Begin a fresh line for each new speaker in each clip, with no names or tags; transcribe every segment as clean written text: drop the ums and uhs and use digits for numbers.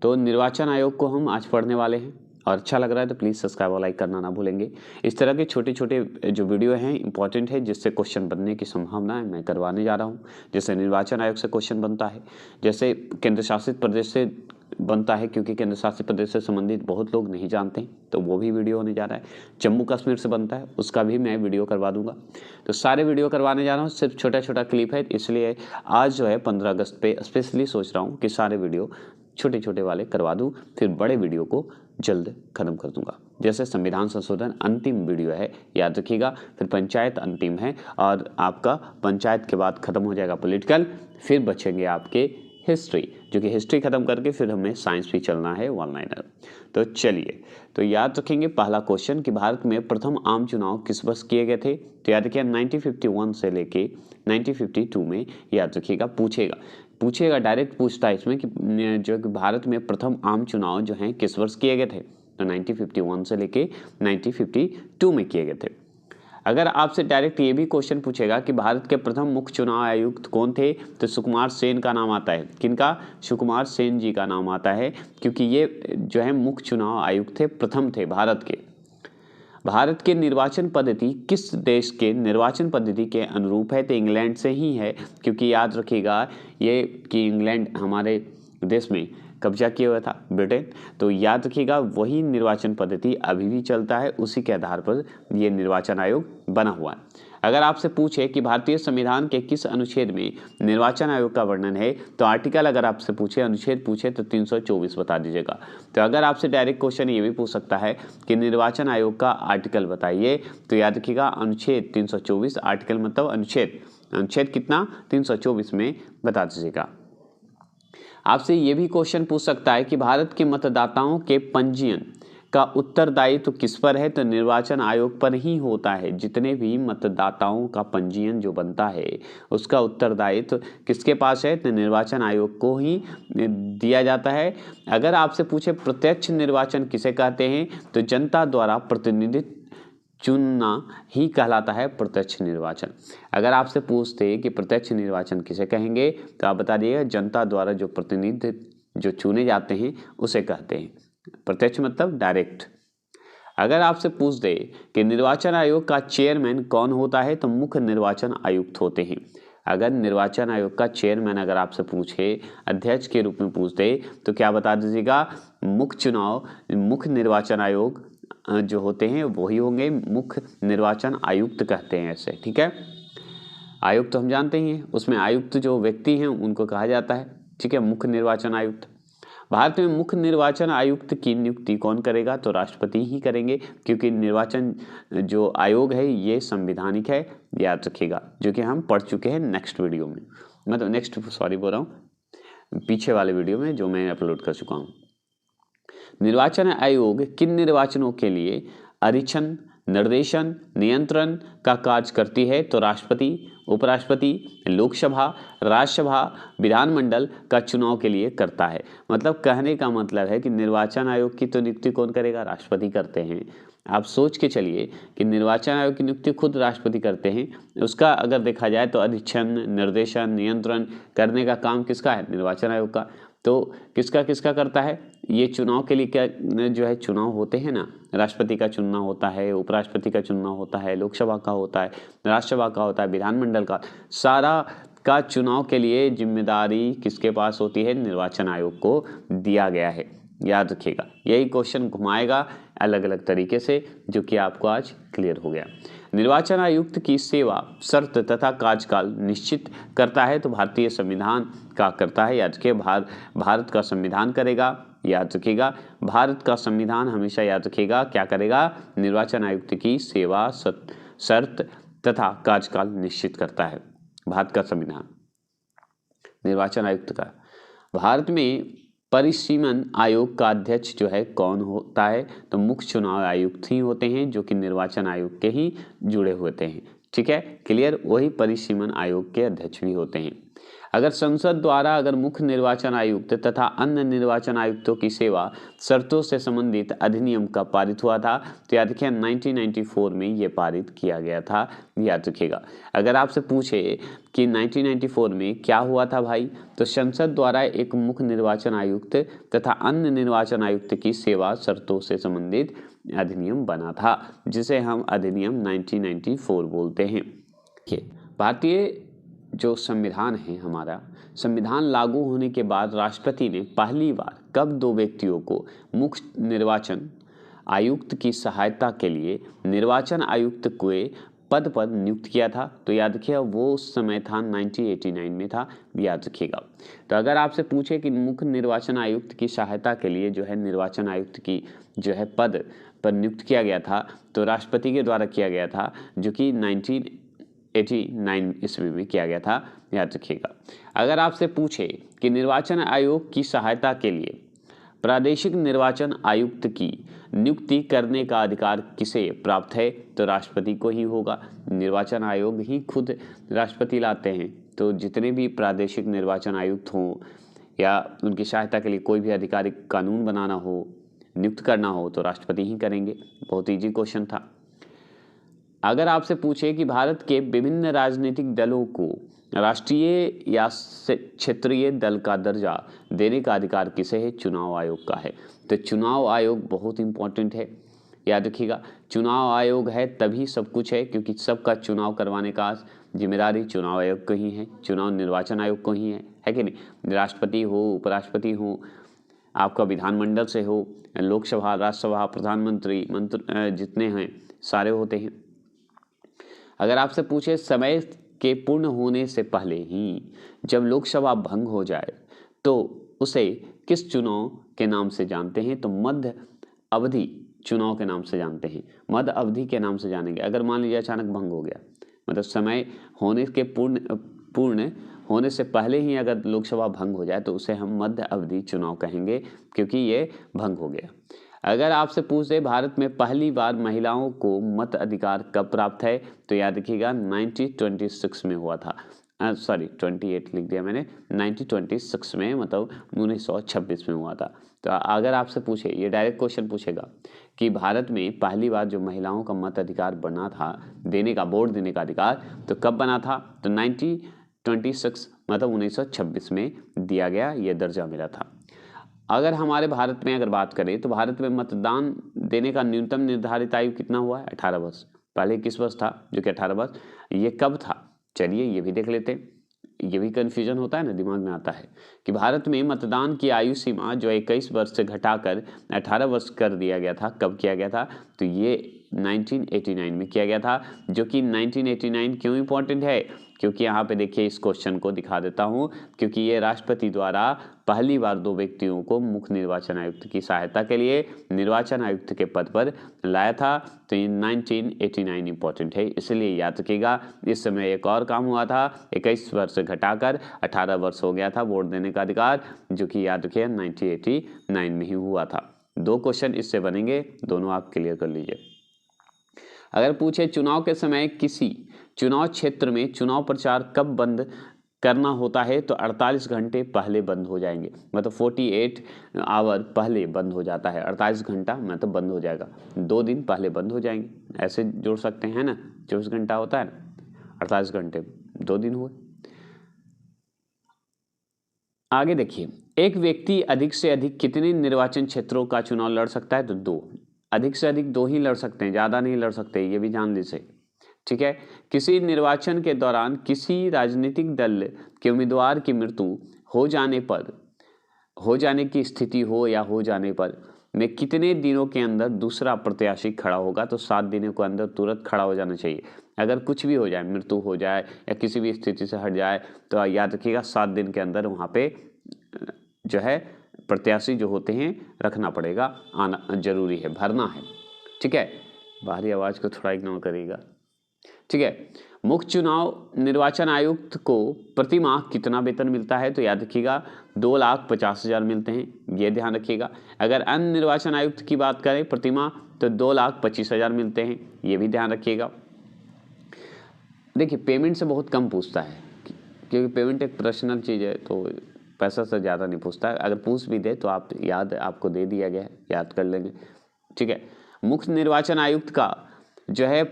तो निर्वाचन आयोग को हम आज पढ़ने वाले हैं और अच्छा लग रहा है तो प्लीज़ सब्सक्राइब और लाइक करना ना भूलेंगे। इस तरह के छोटे छोटे जो वीडियो हैं इंपॉर्टेंट है, जिससे क्वेश्चन बनने की संभावना है, मैं करवाने जा रहा हूँ। जैसे निर्वाचन आयोग से क्वेश्चन बनता है, जैसे केंद्र शासित प्रदेश से बनता है, क्योंकि केंद्र शासित प्रदेश से संबंधित बहुत लोग नहीं जानते हैं, तो वो भी वीडियो होने जा रहा है। जम्मू कश्मीर से बनता है, उसका भी मैं वीडियो करवा दूंगा। तो सारे वीडियो करवाने जा रहा हूँ, सिर्फ छोटा छोटा क्लिप है, इसलिए आज जो है 15 अगस्त पे स्पेशली सोच रहा हूँ कि सारे वीडियो छोटे छोटे वाले करवा दूँ, फिर बड़े वीडियो को जल्द खत्म कर दूंगा। जैसे संविधान संशोधन अंतिम वीडियो है, याद रखिएगा, फिर पंचायत अंतिम है, और आपका पंचायत के बाद खत्म हो जाएगा पॉलिटिकल, फिर बचेंगे आपके हिस्ट्री, जो कि हिस्ट्री खत्म करके फिर हमें साइंस भी चलना है, वन लाइनर। तो चलिए, तो याद रखेंगे पहला क्वेश्चन कि भारत में प्रथम आम चुनाव किस वर्ष किए गए थे। तो याद रखिए 1951 से लेके 1952 में, याद रखिएगा, पूछेगा डायरेक्ट पूछता है इसमें कि जो कि भारत में प्रथम आम चुनाव जो हैं किस वर्ष किए गए थे। तो 1951 से लेके 1952 में किए गए थे। अगर आपसे डायरेक्ट ये भी क्वेश्चन पूछेगा कि भारत के प्रथम मुख्य चुनाव आयुक्त कौन थे, तो सुकुमार सेन का नाम आता है। किनका? सुकुमार सेन जी का नाम आता है, क्योंकि ये जो है मुख्य चुनाव आयुक्त थे, प्रथम थे भारत के। भारत के निर्वाचन पद्धति किस देश के निर्वाचन पद्धति के अनुरूप है? तो इंग्लैंड से ही है, क्योंकि याद रखिएगा ये कि इंग्लैंड हमारे देश में कब्जा किया हुआ था, ब्रिटेन। तो याद रखिएगा वही निर्वाचन पद्धति अभी भी चलता है, उसी के आधार पर ये निर्वाचन आयोग बना हुआ है। अगर आपसे पूछे कि भारतीय संविधान के किस अनुच्छेद में निर्वाचन आयोग का वर्णन है, तो आर्टिकल अगर आपसे पूछे, अनुच्छेद पूछे, तो 324 बता दीजिएगा। तो अगर आपसे डायरेक्ट क्वेश्चन ये भी पूछ सकता है कि निर्वाचन आयोग का आर्टिकल बताइए, तो याद रखिएगा अनुच्छेद 324, आर्टिकल मतलब अनुच्छेद कितना? 324 में बता दीजिएगा। आपसे ये भी क्वेश्चन पूछ सकता है कि भारत के मतदाताओं के पंजीयन का उत्तरदायित्व किस पर है? तो निर्वाचन आयोग पर ही होता है। जितने भी मतदाताओं का पंजीयन जो बनता है उसका उत्तरदायित्व किसके पास है? तो निर्वाचन आयोग को ही दिया जाता है। अगर आपसे पूछे प्रत्यक्ष निर्वाचन किसे कहते हैं, तो जनता द्वारा प्रतिनिधित्व चुनना ही कहलाता है प्रत्यक्ष निर्वाचन। अगर आपसे पूछते कि प्रत्यक्ष निर्वाचन किसे कहेंगे, तो आप बता दिएगा जनता द्वारा जो प्रतिनिधि जो चुने जाते हैं उसे कहते हैं। प्रत्यक्ष मतलब डायरेक्ट। अगर आपसे पूछ दे कि निर्वाचन आयोग का चेयरमैन कौन होता है, तो मुख्य निर्वाचन आयुक्त होते हैं। अगर निर्वाचन आयोग का चेयरमैन अगर आपसे पूछे, अध्यक्ष के रूप में पूछ दे, तो क्या बता दीजिएगा? मुख्य निर्वाचन आयोग जो होते हैं वही होंगे, मुख्य निर्वाचन आयुक्त कहते हैं ऐसे, ठीक है। आयुक्त तो हम जानते ही हैं, उसमें आयुक्त जो व्यक्ति हैं उनको कहा जाता है, ठीक है, मुख्य निर्वाचन आयुक्त। भारत में मुख्य निर्वाचन आयुक्त की नियुक्ति कौन करेगा? तो राष्ट्रपति ही करेंगे, क्योंकि निर्वाचन जो आयोग है ये संवैधानिक है, याद रखिएगा, जो कि हम पढ़ चुके हैं नेक्स्ट वीडियो में, मतलब पीछे वाले वीडियो में जो मैं अपलोड कर चुका हूँ। निर्वाचन आयोग किन निर्वाचनों के लिए आरक्षण, निर्देशन, नियंत्रण का कार्य करती है? तो राष्ट्रपति, उपराष्ट्रपति, लोकसभा, राज्यसभा, विधानमंडल का चुनाव के लिए करता है। मतलब कहने का मतलब है कि निर्वाचन आयोग की तो नियुक्ति कौन करेगा? राष्ट्रपति करते हैं। आप सोच के चलिए कि निर्वाचन आयोग की नियुक्ति खुद राष्ट्रपति करते हैं, उसका अगर देखा जाए तो आरक्षण, निर्देशन, नियंत्रण करने का काम किसका है? निर्वाचन आयोग का। तो किसका करता है? ये चुनाव के लिए क्या जो है चुनाव होते हैं ना, राष्ट्रपति का चुनना होता है, उपराष्ट्रपति का चुनना होता है, लोकसभा का होता है, राज्यसभा का होता है, विधानमंडल का, सारा का चुनाव के लिए जिम्मेदारी किसके पास होती है? निर्वाचन आयोग को दिया गया है, याद रखिएगा। यही क्वेश्चन घुमाएगा अलग अलग तरीके से, जो कि आपको आज क्लियर हो गया। निर्वाचन आयुक्त की सेवा, शर्त तथा कार्यकाल निश्चित करता है? तो भारतीय संविधान का करता है, याद रखिए, भारत का संविधान करेगा, याद रखिएगा। भारत का संविधान हमेशा याद रखिएगा क्या करेगा? निर्वाचन आयुक्त की सेवा, शर्त तथा कार्यकाल निश्चित करता है, भारत का संविधान, निर्वाचन आयुक्त का। भारत में परिसीमन आयोग का अध्यक्ष जो है कौन होता है? तो मुख्य चुनाव आयुक्त ही होते हैं, जो कि निर्वाचन आयोग के ही जुड़े होते हैं, ठीक है, क्लियर। वही परिसीमन आयोग के अध्यक्ष भी होते हैं। अगर संसद द्वारा अगर मुख्य निर्वाचन आयुक्त तथा अन्य निर्वाचन आयुक्तों की सेवा शर्तों से संबंधित अधिनियम का पारित हुआ था, तो याद रखिए 1994 में ये पारित किया गया था, याद रखिएगा। अगर आपसे पूछे कि 1994 में क्या हुआ था भाई, तो संसद द्वारा एक मुख्य निर्वाचन आयुक्त तथा अन्य निर्वाचन आयुक्त की सेवा शर्तों से संबंधित अधिनियम बना था, जिसे हम अधिनियम 1994 बोलते हैं। भारतीय जो संविधान है, हमारा संविधान लागू होने के बाद राष्ट्रपति ने पहली बार कब दो व्यक्तियों को मुख्य निर्वाचन आयुक्त की सहायता के लिए निर्वाचन आयुक्त के पद पर नियुक्त किया था, तो याद रखिएगा वो उस समय था 1989 में था, याद रखिएगा। तो अगर आपसे पूछे कि मुख्य निर्वाचन आयुक्त की सहायता के लिए जो है निर्वाचन आयुक्त की जो है पद पर नियुक्त किया गया था, तो राष्ट्रपति के द्वारा किया गया था, जो कि 1989 ईस्वी में किया गया था, याद रखिएगा। अगर आपसे पूछे कि निर्वाचन आयोग की सहायता के लिए प्रादेशिक निर्वाचन आयुक्त की नियुक्ति करने का अधिकार किसे प्राप्त है, तो राष्ट्रपति को ही होगा। निर्वाचन आयोग ही खुद राष्ट्रपति लाते हैं, तो जितने भी प्रादेशिक निर्वाचन आयुक्त हों या उनकी सहायता के लिए कोई भी आधिकारिक कानून बनाना हो, नियुक्त करना हो, तो राष्ट्रपति ही करेंगे। बहुत ईजी क्वेश्चन था। अगर आपसे पूछे कि भारत के विभिन्न राजनीतिक दलों को राष्ट्रीय या क्षेत्रीय दल का दर्जा देने का अधिकार किसे है, चुनाव आयोग का है। तो चुनाव आयोग बहुत इंपॉर्टेंट है, याद रखिएगा। चुनाव आयोग है तभी सब कुछ है, क्योंकि सबका चुनाव करवाने का जिम्मेदारी चुनाव आयोग को ही है, चुनाव निर्वाचन आयोग को ही है कि नहीं। राष्ट्रपति हो, उपराष्ट्रपति हो, आपका विधानमंडल से हो, लोकसभा, राज्यसभा, प्रधानमंत्री, मंत्री जितने हैं सारे होते हैं। अगर आपसे पूछे समय के पूर्ण होने से पहले ही जब लोकसभा भंग हो जाए तो उसे किस चुनाव के नाम से जानते हैं, तो मध्य अवधि चुनाव के नाम से जानते हैं, मध्य अवधि के नाम से जानेंगे। अगर मान लीजिए अचानक भंग हो गया, मतलब समय होने के पूर्ण होने से पहले ही अगर लोकसभा भंग हो जाए तो उसे हम मध्य अवधि चुनाव कहेंगे, क्योंकि ये भंग हो गया। अगर आपसे पूछे भारत में पहली बार महिलाओं को मत अधिकार कब प्राप्त है, तो याद रखिएगा 1926 में हुआ था। 28 लिख दिया मैंने, 1926 में, मतलब 1926 में हुआ था। तो अगर आपसे पूछे, ये डायरेक्ट क्वेश्चन पूछेगा कि भारत में पहली बार जो महिलाओं का मत अधिकार बना था, देने का, वोट देने का अधिकार, तो कब बना था, तो 1926 मतलब 1926 में दिया गया, ये दर्जा मिला था। अगर हमारे भारत में अगर बात करें तो भारत में मतदान देने का न्यूनतम निर्धारित आयु कितना हुआ है, 18 वर्ष। पहले 21 वर्ष था, जो कि 18 वर्ष, ये कब था, चलिए ये भी देख लेते हैं। ये भी कन्फ्यूजन होता है ना, दिमाग में आता है कि भारत में मतदान की आयु सीमा जो 21 वर्ष से घटाकर 18 वर्ष कर दिया गया था, कब किया गया था, तो ये 1989 में किया गया था। जो कि 1989 क्यों इंपॉर्टेंट है, क्योंकि यहाँ पे देखिए इस क्वेश्चन को दिखा देता हूँ, क्योंकि ये राष्ट्रपति द्वारा पहली बार दो व्यक्तियों को मुख्य निर्वाचन आयुक्त की सहायता के लिए निर्वाचन आयुक्त के पद पर लाया था, तो ये 1989 इंपॉर्टेंट है, इसलिए याद रखिएगा। इस समय एक और काम हुआ था, 21 वर्ष से घटाकर 18 वर्ष हो गया था वोट देने का अधिकार, जो कि याद रखिए 1989 में ही हुआ था। 2 क्वेश्चन इससे बनेंगे, दोनों आप क्लियर कर लीजिए। अगर पूछे चुनाव के समय किसी चुनाव क्षेत्र में चुनाव प्रचार कब बंद करना होता है, तो 48 घंटे पहले बंद हो जाएंगे, मतलब 48 आवर पहले बंद हो जाता है। 48 घंटा मतलब बंद हो जाएगा, 2 दिन पहले बंद हो जाएंगे, ऐसे जोड़ सकते हैं ना। 24 घंटा होता है ना, 48 घंटे 2 दिन हुए। आगे देखिए, एक व्यक्ति अधिक से अधिक कितने निर्वाचन क्षेत्रों का चुनाव लड़ सकता है, तो 2। अधिक से अधिक 2 ही लड़ सकते हैं, ज़्यादा नहीं लड़ सकते, ये भी जान लीजिए, ठीक है। किसी निर्वाचन के दौरान किसी राजनीतिक दल के उम्मीदवार की मृत्यु हो जाने की स्थिति हो या हो जाने पर में कितने दिनों के अंदर दूसरा प्रत्याशी खड़ा होगा, तो 7 दिनों के अंदर तुरंत खड़ा हो जाना चाहिए। अगर कुछ भी हो जाए, मृत्यु हो जाए या किसी भी स्थिति से हट जाए, तो याद रखिएगा 7 दिन के अंदर वहाँ पे जो है प्रत्याशी जो होते हैं रखना पड़ेगा, आना जरूरी है, भरना है, ठीक है। बाहरी आवाज़ को थोड़ा इग्नोर करिएगा, ठीक है। मुख्य चुनाव निर्वाचन आयुक्त को प्रति माह कितना वेतन मिलता है, तो याद रखिएगा 2,50,000 मिलते हैं, ये ध्यान रखिएगा। अगर अन्य निर्वाचन आयुक्त की बात करें प्रति माह, तो 2,25,000 मिलते हैं, ये भी ध्यान रखिएगा। देखिए पेमेंट से बहुत कम पूछता है, क्योंकि पेमेंट एक पर्सनल चीज़ है, तो पैसा से ज़्यादा नहीं पूछता है। अगर पूछ भी दे तो आप याद आपको दे दिया गया है, याद कर लेंगे, ठीक है। मुख्य निर्वाचन आयुक्त का जो है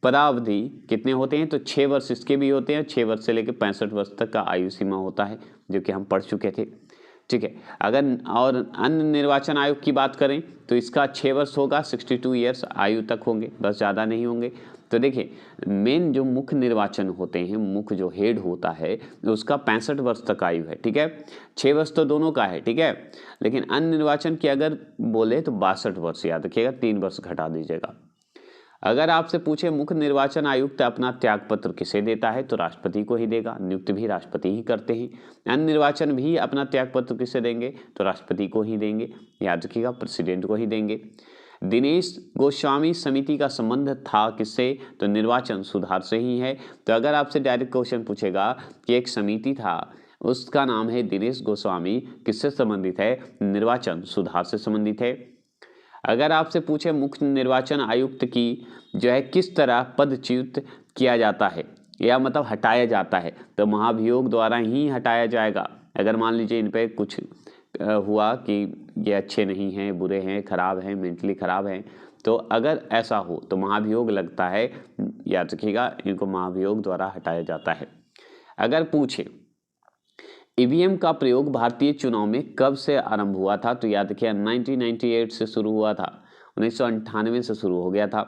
पदावधि कितने होते हैं, तो 6 वर्ष इसके भी होते हैं। 6 वर्ष से लेकर 65 वर्ष तक का आयु सीमा होता है, जो कि हम पढ़ चुके थे, ठीक है। अगर और अन्य निर्वाचन आयोग की बात करें तो इसका 6 वर्ष होगा, 62 ईयर्स आयु तक होंगे, बस ज़्यादा नहीं होंगे। तो देखिए, मेन जो मुख्य निर्वाचन होते हैं, मुख्य जो हेड होता है उसका 65 वर्ष तक आयु है, ठीक है। 6 वर्ष तो दोनों का है, ठीक है। लेकिन अन्य निर्वाचन की अगर बोले तो 62 वर्ष, याद रखिएगा, 3 वर्ष घटा दीजिएगा। अगर आपसे पूछे मुख्य निर्वाचन आयुक्त अपना त्यागपत्र किसे देता है, तो राष्ट्रपति को ही देगा, नियुक्त भी राष्ट्रपति ही करते हैं। अन्य निर्वाचन भी अपना त्यागपत्र किसे देंगे, तो राष्ट्रपति को ही देंगे, याद रखिएगा, प्रेसिडेंट को ही देंगे। दिनेश गोस्वामी समिति का संबंध था किससे, तो निर्वाचन सुधार से ही है। तो अगर आपसे डायरेक्ट क्वेश्चन पूछेगा कि एक समिति था, उसका नाम है दिनेश गोस्वामी, किससे संबंधित है, निर्वाचन सुधार से संबंधित है। अगर आपसे पूछे मुख्य निर्वाचन आयुक्त की जो है किस तरह पदच्युत किया जाता है, या मतलब हटाया जाता है, तो महाभियोग द्वारा ही हटाया जाएगा। अगर मान लीजिए इन पे कुछ हुआ कि ये अच्छे नहीं हैं, बुरे हैं, खराब हैं, मेंटली खराब हैं, तो अगर ऐसा हो तो महाभियोग लगता है, याद रखिएगा, इनको महाभियोग द्वारा हटाया जाता है। अगर पूछे ईवीएम का प्रयोग भारतीय चुनाव में कब से आरंभ हुआ था, तो याद रखिए 1998 से शुरू हुआ था, 1998 से शुरू हो गया था।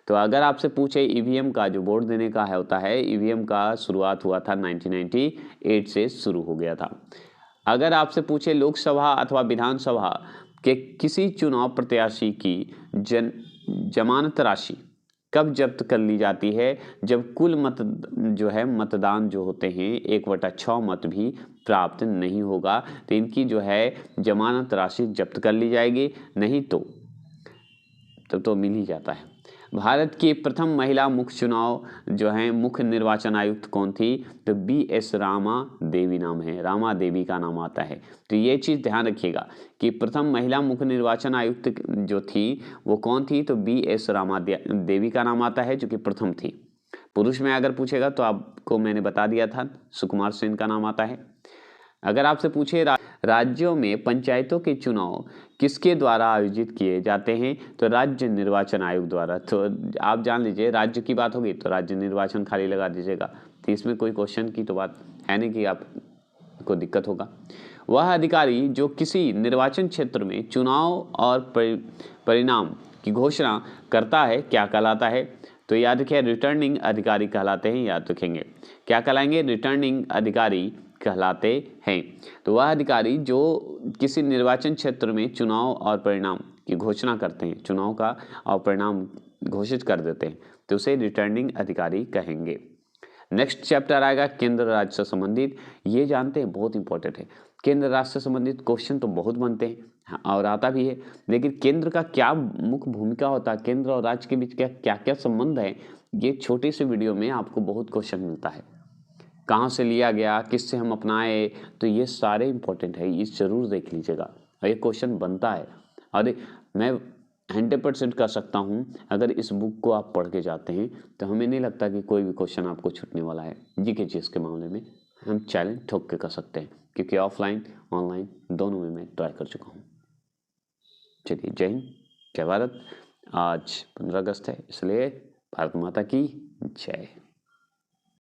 तो अगर आपसे पूछे ईवीएम का जो वोट देने का है होता है, ईवीएम का शुरुआत हुआ था 1998 से शुरू हो गया था। अगर आपसे पूछे लोकसभा अथवा विधानसभा के किसी चुनाव प्रत्याशी की जमानत राशि कब जब्त कर ली जाती है, जब कुल मतदान जो होते हैं 1/6 मत भी प्राप्त नहीं होगा, तो इनकी जो है जमानत राशि जब्त कर ली जाएगी, नहीं तो तब तो मिल ही जाता है। भारत की प्रथम महिला मुख्य चुनाव जो है मुख्य निर्वाचन आयुक्त कौन थी, तो BS रामा देवी नाम है, रामा देवी का नाम आता है। तो ये चीज़ ध्यान रखिएगा कि प्रथम महिला मुख्य निर्वाचन आयुक्त जो थी वो कौन थी, तो BS रामा देवी का नाम आता है, जो कि प्रथम थी। पुरुष में अगर पूछेगा तो आपको मैंने बता दिया था, सुकुमार सेन का नाम आता है। अगर आपसे पूछे राज्यों में पंचायतों के चुनाव किसके द्वारा आयोजित किए जाते हैं, तो राज्य निर्वाचन आयोग द्वारा। तो आप जान लीजिए, राज्य की बात होगी तो राज्य निर्वाचन खाली लगा दीजिएगा, तो इसमें कोई क्वेश्चन की तो बात है नहीं कि आपको दिक्कत होगा। वह अधिकारी जो किसी निर्वाचन क्षेत्र में चुनाव और परिणाम की घोषणा करता है क्या कहलाता है, तो याद रखिए रिटर्निंग अधिकारी कहलाते हैं, याद रखेंगे। क्या कहलाएंगे, रिटर्निंग अधिकारी कहलाते हैं। तो वह अधिकारी जो किसी निर्वाचन क्षेत्र में चुनाव और परिणाम की घोषणा करते हैं, चुनाव का और परिणाम घोषित कर देते हैं, तो उसे रिटर्निंग अधिकारी कहेंगे। नेक्स्ट चैप्टर आएगा केंद्र राज्य से संबंधित। ये जानते हैं, बहुत इंपॉर्टेंट है। केंद्र राज्य से संबंधित क्वेश्चन तो बहुत बनते हैं और आता भी है, लेकिन केंद्र का क्या मुख्य भूमिका होता है, केंद्र और राज्य के बीच क्या क्या संबंध है, ये छोटे से वीडियो में आपको बहुत क्वेश्चन मिलता है। कहाँ से लिया गया, किससे हम अपनाए, तो ये सारे इंपॉर्टेंट है, ये जरूर देख लीजिएगा। और ये क्वेश्चन बनता है, और मैं 100% कर सकता हूँ, अगर इस बुक को आप पढ़ के जाते हैं तो हमें नहीं लगता कि कोई भी क्वेश्चन आपको छूटने वाला है। जीके चीज़ के मामले में हम चैलेंज ठोक के कर सकते हैं, क्योंकि ऑफलाइन ऑनलाइन दोनों में मैं ट्राई कर चुका हूँ। चलिए, जय हिंद, जय भारत। आज 15 अगस्त है, इसलिए भारत माता की जय।